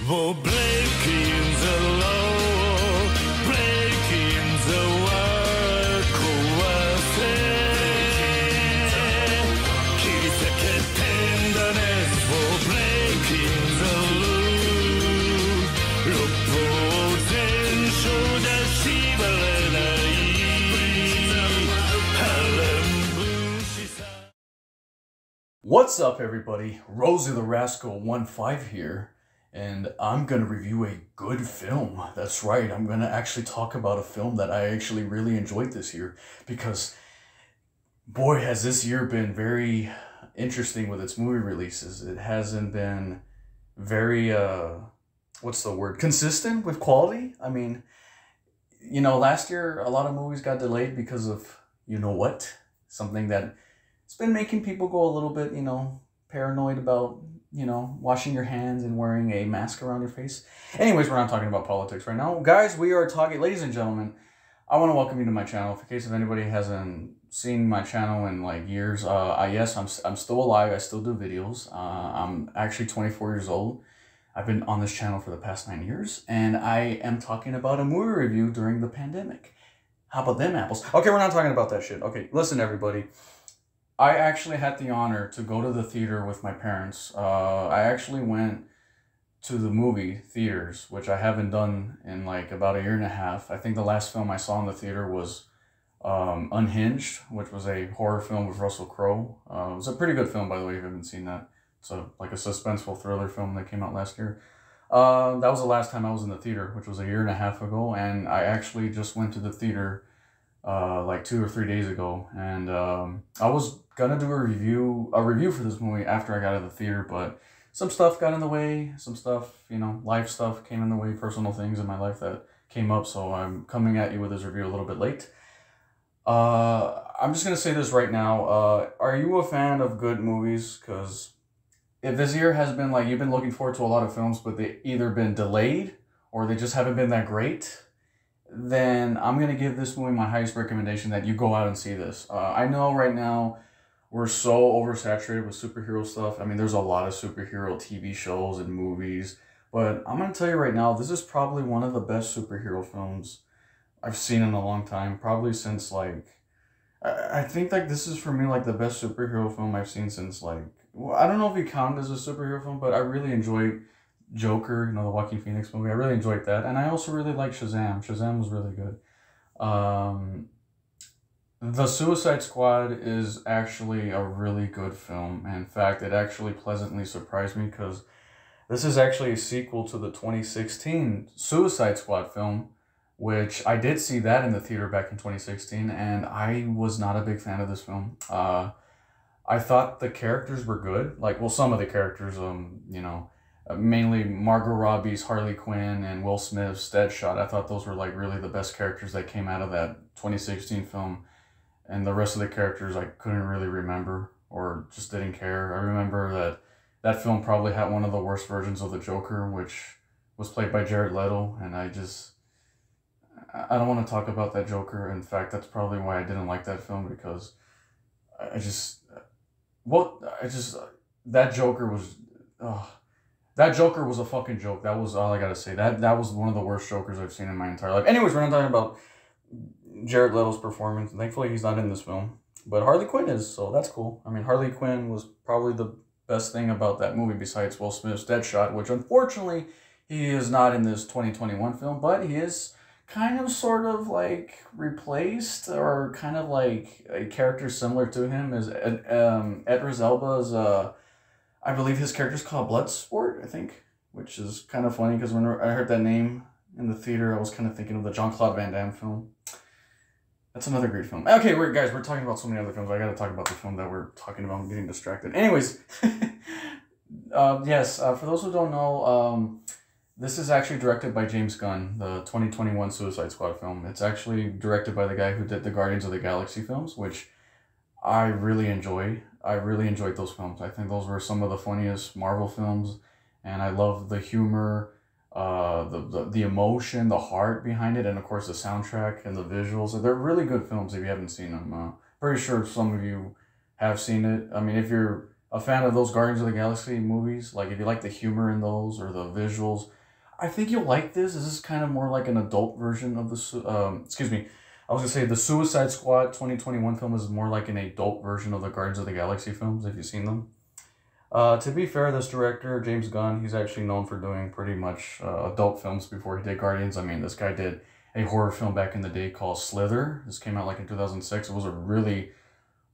We're breaking the law, breaking the world, 壊せ切り裂けてんだね We're breaking the loop 六法全書じゃ縛れない波乱分子さ What's up, everybody? RosyTheRascal15 here. And I'm going to review a good film. That's right, I'm going to actually talk about a film that I actually really enjoyed this year. Because, boy, has this year been very interesting with its movie releases. It hasn't been very, consistent with quality. I mean, you know, last year a lot of movies got delayed because of, you know what? Something that it's been making people go a little bit, you know, paranoid about, you know, washing your hands and wearing a mask around your face. Anyways, we're not talking about politics right now. Guys, we are talking, ladies and gentlemen, I want to welcome you to my channel. In case if anybody hasn't seen my channel in like years, yes, I'm still alive. I still do videos. I'm actually 24 years old. I've been on this channel for the past 9 years, and I am talking about a movie review during the pandemic. How about them apples? Okay, we're not talking about that shit. Okay, listen, everybody. I actually had the honor to go to the theater with my parents. I actually went to the movie theaters, which I haven't done in like about a year and a half. I think the last film I saw in the theater was Unhinged, which was a horror film with Russell Crowe. It was a pretty good film, by the way, if you haven't seen that. It's like a suspenseful thriller film that came out last year. That was the last time I was in the theater, which was a year and a half ago, and I actually just went to the theater like 2 or 3 days ago, and I was gonna do a review for this movie after I got out of the theater, but some stuff got in the way, some stuff, you know, life stuff came in the way, personal things in my life that came up, so I'm coming at you with this review a little bit late. I'm just gonna say this right now, are you a fan of good movies? Because if this year has been like, you've been looking forward to a lot of films, but they either been delayed, or they just haven't been that great, then I'm going to give this movie my highest recommendation that you go out and see this. I know right now we're so oversaturated with superhero stuff. I mean, there's a lot of superhero TV shows and movies, but I'm going to tell you right now, this is probably one of the best superhero films I've seen in a long time. Probably since like, I think like this is for me like the best superhero film I've seen since like, well, I don't know if you count it as a superhero film, but I really enjoyed Joker, you know, the Joaquin Phoenix movie. I really enjoyed that. And I also really liked Shazam. Shazam was really good. The Suicide Squad is actually a really good film. In fact, it actually pleasantly surprised me because this is actually a sequel to the 2016 Suicide Squad film, which I did see that in the theater back in 2016, and I was not a big fan of this film. I thought the characters were good. Like, well, some of the characters, you know, mainly Margot Robbie's Harley Quinn and Will Smith's Deadshot. I thought those were like really the best characters that came out of that 2016 film. And the rest of the characters I couldn't really remember or just didn't care. I remember that that film probably had one of the worst versions of the Joker, which was played by Jared Leto. And I don't want to talk about that Joker. In fact, that's probably why I didn't like that film, because that Joker was... that Joker was a fucking joke. That was all I gotta say. That was one of the worst Jokers I've seen in my entire life. Anyways, we're not talking about Jared Leto's performance. Thankfully, he's not in this film. But Harley Quinn is, so that's cool. I mean, Harley Quinn was probably the best thing about that movie besides Will Smith's Deadshot, which unfortunately, he is not in this 2021 film, but he is kind of sort of like replaced, or kind of like a character similar to him is Idris Elba's, I believe his character's called Bloodsport, I think, which is kind of funny because when I heard that name in the theater, I was kind of thinking of the Jean-Claude Van Damme film. That's another great film. Okay, guys, we're talking about so many other films. I gotta talk about the film that we're talking about. I'm getting distracted. Anyways, yes, for those who don't know, this is actually directed by James Gunn, the 2021 Suicide Squad film. It's actually directed by the guy who did the Guardians of the Galaxy films, which I really enjoy. I really enjoyed those films. I think those were some of the funniest Marvel films, and I love the humor, the emotion, the heart behind it, and of course the soundtrack and the visuals. They're really good films if you haven't seen them. Pretty sure some of you have seen it. I mean, if you're a fan of those Guardians of the Galaxy movies, like if you like the humor in those or the visuals, I think you'll like this. This is kind of more like an adult version of the, excuse me, I was gonna say the Suicide Squad 2021 film is more like an adult version of the Guardians of the Galaxy films, if you've seen them. To be fair, this director, James Gunn, he's actually known for doing pretty much adult films before he did Guardians. I mean, this guy did a horror film back in the day called Slither. This came out like in 2006. It was a really,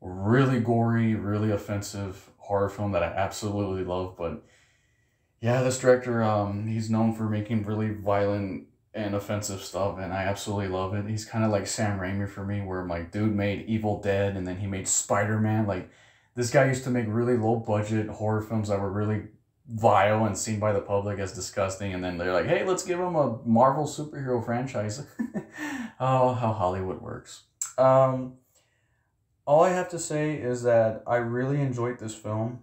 really gory, really offensive horror film that I absolutely love. But yeah, this director, he's known for making really violent and offensive stuff, and I absolutely love it. He's kind of like Sam Raimi for me, where my dude made Evil Dead, and then he made Spider-Man. Like, this guy used to make really low budget horror films that were really vile and seen by the public as disgusting, and then they're like, hey, let's give him a Marvel superhero franchise. Oh, how Hollywood works. All I have to say is that I really enjoyed this film.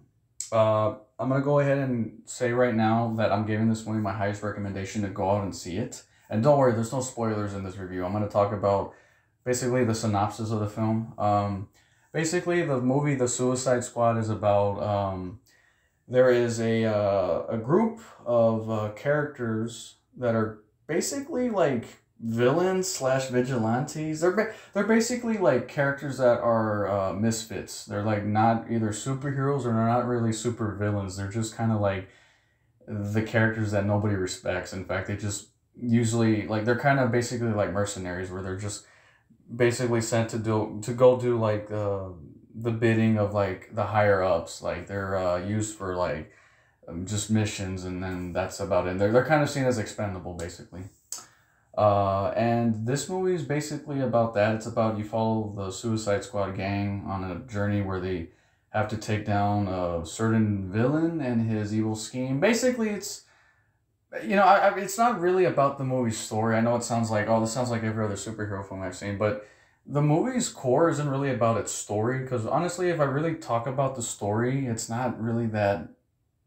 I'm going to go ahead and say right now that I'm giving this movie my highest recommendation to go out and see it. And don't worry, there's no spoilers in this review. I'm going to talk about basically the synopsis of the film. Basically, the movie The Suicide Squad is about, there is a group of characters that are basically like villains slash vigilantes. They're basically like characters that are misfits. They're like not either superheroes or they're not really super villains. They're just kind of like the characters that nobody respects. In fact, they just usually like they're kind of basically like mercenaries, where they're just basically sent to go do like the bidding of like the higher ups. Like they're used for like just missions, and then that's about it. They're kind of seen as expendable basically. And this movie is basically about that. It's about, you follow the Suicide Squad gang on a journey where they have to take down a certain villain and his evil scheme. Basically, it's, you know, it's not really about the movie's story. I know it sounds like, oh, this sounds like every other superhero film I've seen, but the movie's core isn't really about its story, because honestly, if I really talk about the story, it's not really that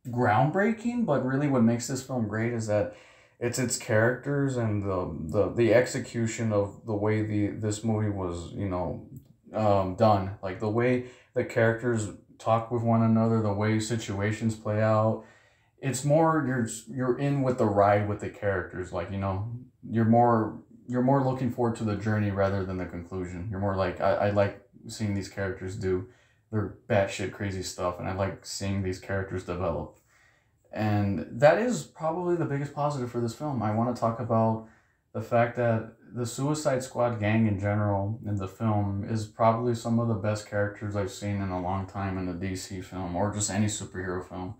groundbreaking, but really what makes this film great is that it's its characters and the execution of the way this movie was, you know, done. Like the way the characters talk with one another, the way situations play out. It's more you're in with the ride with the characters. Like, you know, you're more looking forward to the journey rather than the conclusion. You're more like, I like seeing these characters do their batshit crazy stuff, and I like seeing these characters develop. And that is probably the biggest positive for this film. I want to talk about the fact that the Suicide Squad gang in general in the film is probably some of the best characters I've seen in a long time in a DC film, or just any superhero film.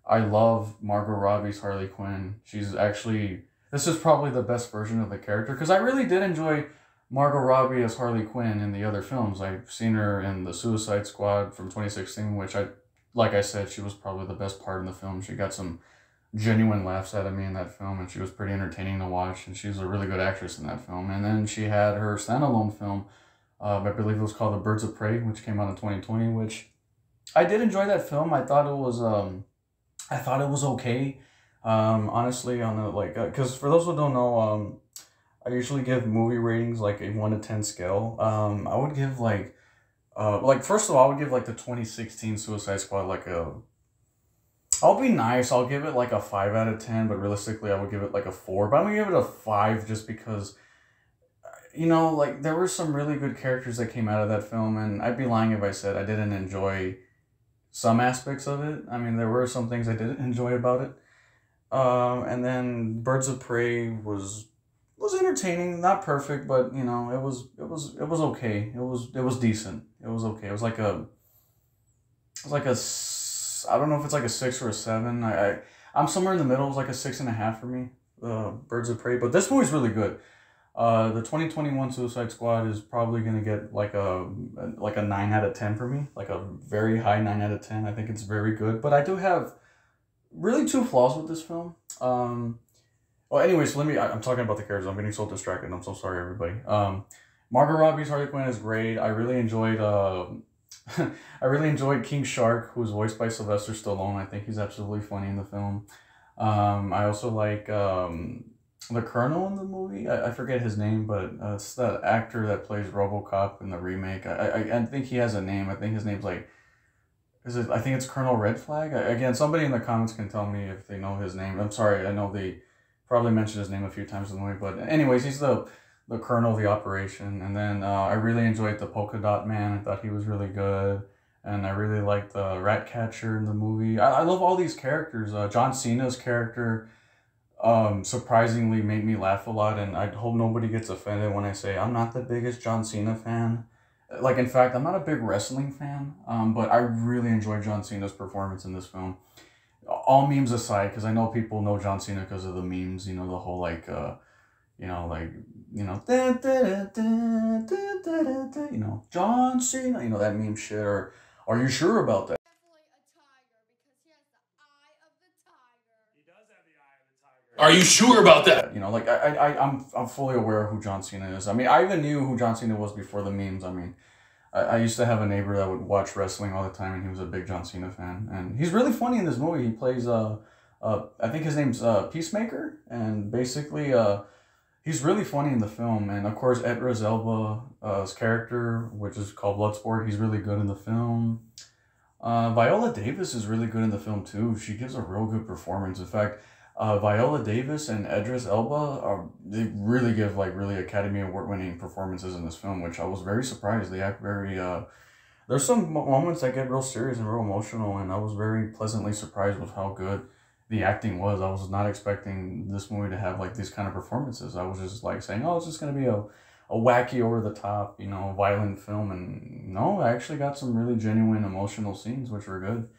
I love Margot Robbie's Harley Quinn. She's actually, this is probably the best version of the character, because I really did enjoy Margot Robbie as Harley Quinn in the other films. I've seen her in the Suicide Squad from 2016, which like I said, she was probably the best part in the film. She got some genuine laughs out of me in that film, and she was pretty entertaining to watch, and she was a really good actress in that film. And then she had her standalone film, I believe it was called The Birds of Prey, which came out in 2020, which I did enjoy that film. I thought it was okay. Honestly, on a, like, because for those who don't know, I usually give movie ratings like a 1 to 10 scale. I would give like first of all, I would give like the 2016 Suicide Squad like a, I'll be nice, I'll give it like a 5 out of 10, but realistically I would give it like a 4, but I'm gonna give it a 5 just because, you know, like there were some really good characters that came out of that film, and I'd be lying if I said I didn't enjoy some aspects of it. I mean, there were some things I didn't enjoy about it. And then Birds of Prey was entertaining, not perfect, but you know, it was okay. It was decent. It was okay. It was like a I don't know if it's like a 6 or a 7. I'm somewhere in the middle. It was like a 6.5 for me. Birds of Prey, but this movie's really good. The 2021 Suicide Squad is probably gonna get like a 9 out of 10 for me, like a very high 9 out of 10. I think it's very good, but I do have really 2 flaws with this film. Well, anyways, I'm talking about the characters. I'm getting so distracted. I'm so sorry, everybody. Margot Robbie's Harley Quinn is great. I really enjoyed I really enjoyed King Shark, who was voiced by Sylvester Stallone. I think he's absolutely funny in the film. I also like the Colonel in the movie. I forget his name, but it's that actor that plays RoboCop in the remake. I think he has a name. I think his name's like is it? I think it's Colonel Red Flag. Again, somebody in the comments can tell me if they know his name. I'm sorry, I know they probably mentioned his name a few times in the movie, but anyways, he's the colonel of the operation. And then I really enjoyed the Polka Dot Man. I thought he was really good, and I really liked the Rat Catcher in the movie. I love all these characters. John Cena's character surprisingly made me laugh a lot, and I hope nobody gets offended when I say I'm not the biggest John Cena fan. Like, in fact, I'm not a big wrestling fan, but I really enjoyed John Cena's performance in this film. All memes aside, because I know people know John Cena because of the memes, you know, the whole, like, da, da, da, da, da, da, da, John Cena, that meme shit, or are you sure about that? Are you sure about that? Like, I'm fully aware of who John Cena is. I mean, I even knew who John Cena was before the memes. I mean, I used to have a neighbor that would watch wrestling all the time, and he was a big John Cena fan. And he's really funny in this movie. He plays, I think his name's Peacemaker, and basically, he's really funny in the film. And of course, Idris Elba's character, which is called Bloodsport, he's really good in the film. Viola Davis is really good in the film too. She gives a real good performance. In fact, Viola Davis and Idris Elba they really give like really Academy Award winning performances in this film, which I was very surprised. They act very there's some moments that get real serious and real emotional, and I was very pleasantly surprised with how good the acting was. I was not expecting this movie to have like these kind of performances. I was just like saying, oh, it's just gonna be a wacky, over the top, violent film, and no, I actually got some really genuine emotional scenes which were good.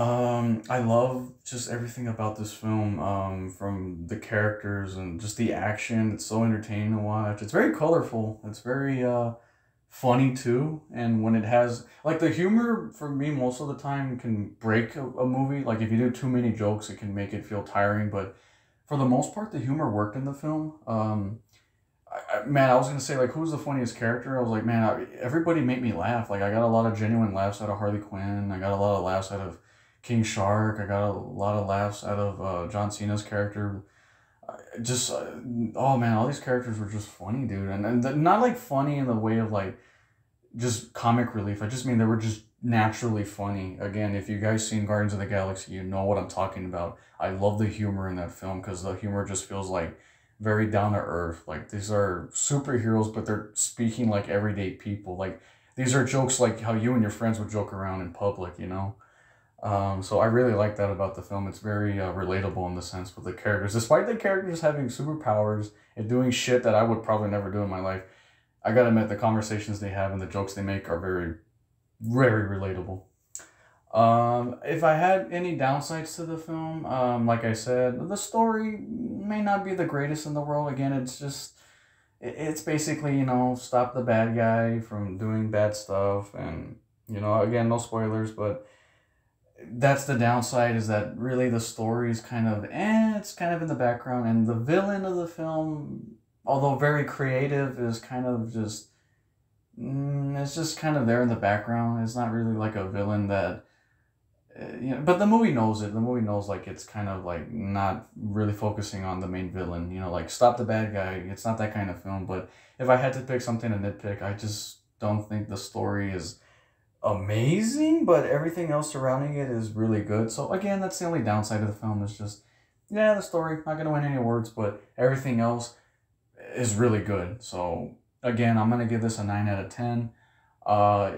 I love just everything about this film, from the characters and just the action. It's so entertaining to watch. It's very colorful. It's very funny too. And when it has, like, the humor for me most of the time can break a movie. Like, if you do too many jokes, it can make it feel tiring. But for the most part, the humor worked in the film. Man, I was gonna say, like, who's the funniest character? I was like, man, everybody made me laugh. Like, I got a lot of genuine laughs out of Harley Quinn. I got a lot of laughs out of King Shark. I got a lot of laughs out of John Cena's character. Oh man, all these characters were just funny, dude. And not like funny in the way of like just comic relief. I just mean they were just naturally funny. Again, if you guys seen Guardians of the Galaxy, you know what I'm talking about. I love the humor in that film because the humor just feels like very down to earth. Like, these are superheroes, but they're speaking like everyday people. Like, these are jokes like how you and your friends would joke around in public, So I really like that about the film. It's very relatable in the sense with the characters. Despite the characters having superpowers and doing shit that I would probably never do in my life, I gotta admit the conversations they have and the jokes they make are very, very relatable. If I had any downsides to the film, like I said, the story may not be the greatest in the world. Again, it's basically, stop the bad guy from doing bad stuff. And, again, no spoilers, but that's the downside, is that really the story is kind of, it's kind of in the background. And the villain of the film, although very creative, is kind of just, it's just kind of there in the background. It's not really like a villain that, but the movie knows it. The movie knows, like, it's kind of like not really focusing on the main villain, like stop the bad guy. It's not that kind of film. But if I had to pick something to nitpick, I just don't think the story is amazing, but everything else surrounding it is really good. So again, that's the only downside of the film, is just, the story, not gonna win any awards, but everything else is really good. So again, I'm gonna give this a 9 out of 10.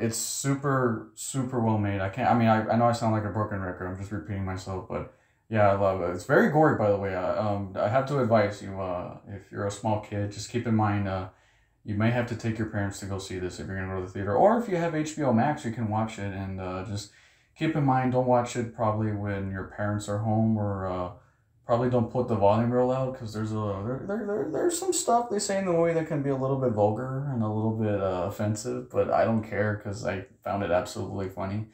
It's super, super well made. I know I sound like a broken record. I'm just repeating myself, but yeah, I love it. It's very gory, by the way. I have to advise you, if you're a small kid, just keep in mind, you may have to take your parents to go see this if you're gonna go to the theater, or if you have HBO Max, you can watch it. And just keep in mind, don't watch it probably when your parents are home, or probably don't put the volume real loud, because there's some stuff they say in the movie that can be a little bit vulgar and a little bit offensive, but I don't care because I found it absolutely funny.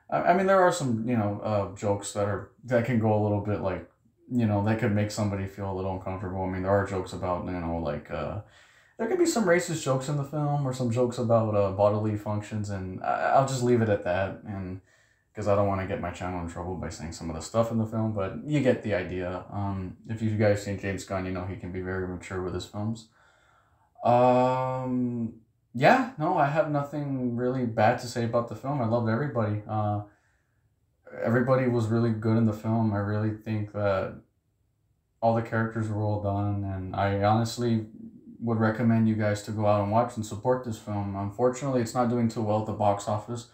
I mean, there are some jokes that can go a little bit like, that could make somebody feel a little uncomfortable. I mean, there are jokes about like there could be some racist jokes in the film, or some jokes about bodily functions, and I'll just leave it at that. And because I don't want to get my channel in trouble by saying some of the stuff in the film, but you get the idea. If you guys seen James Gunn, he can be very mature with his films. Yeah, no, I have nothing really bad to say about the film. I loved everybody. Everybody was really good in the film. I really think that all the characters were well done, and I honestly would recommend you guys to go out and watch and support this film. Unfortunately, it's not doing too well at the box office,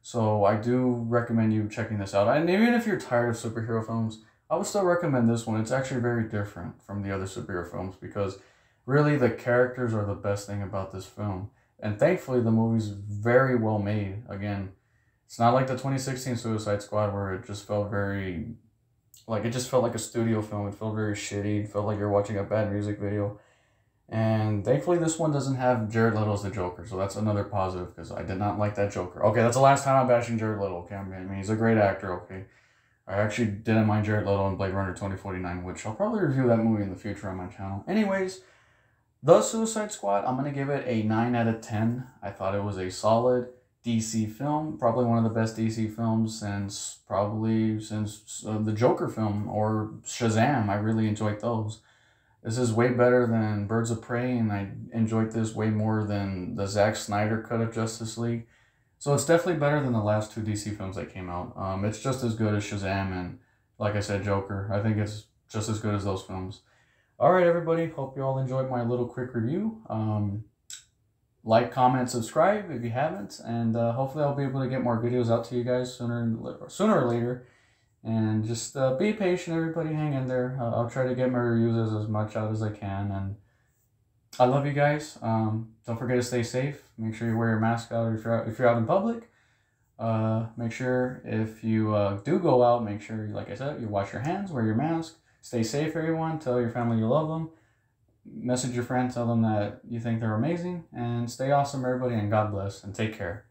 so I do recommend you checking this out. And even if you're tired of superhero films, I would still recommend this one. It's actually very different from the other superhero films because really the characters are the best thing about this film. And thankfully, the movie's very well made. Again, it's not like the 2016 Suicide Squad where it just felt very, like, it just felt like a studio film. It felt very shitty. It felt like you're watching a bad music video. And thankfully, this one doesn't have Jared Leto as the Joker, so that's another positive because I did not like that Joker. Okay, that's the last time I'm bashing Jared Leto. Okay, I mean he's a great actor. Okay, I actually didn't mind Jared Leto in Blade Runner 2049, which I'll probably review that movie in the future on my channel. Anyways, The Suicide Squad, I'm gonna give it a 9 out of 10. I thought it was a solid DC film, probably one of the best DC films since the Joker film or Shazam. I really enjoyed those. This is way better than Birds of Prey, and I enjoyed this way more than the Zack Snyder cut of Justice League. So it's definitely better than the last two DC films that came out. It's just as good as Shazam and, like I said, Joker. I think it's just as good as those films. All right, everybody. Hope you all enjoyed my little quick review. Like, comment, subscribe if you haven't, and hopefully I'll be able to get more videos out to you guys sooner or later. And just be patient, everybody. Hang in there. I'll try to get my reviews as much out as I can. And I love you guys. Don't forget to stay safe. Make sure you wear your mask out if you're out in public. Make sure if you do go out, make sure, like I said, you wash your hands, wear your mask. Stay safe, everyone. Tell your family you love them. Message your friends. Tell them that you think they're amazing. And stay awesome, everybody. And God bless. And take care.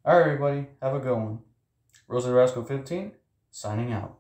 All right, everybody. Have a good one. RosyTheRascal15. Signing out.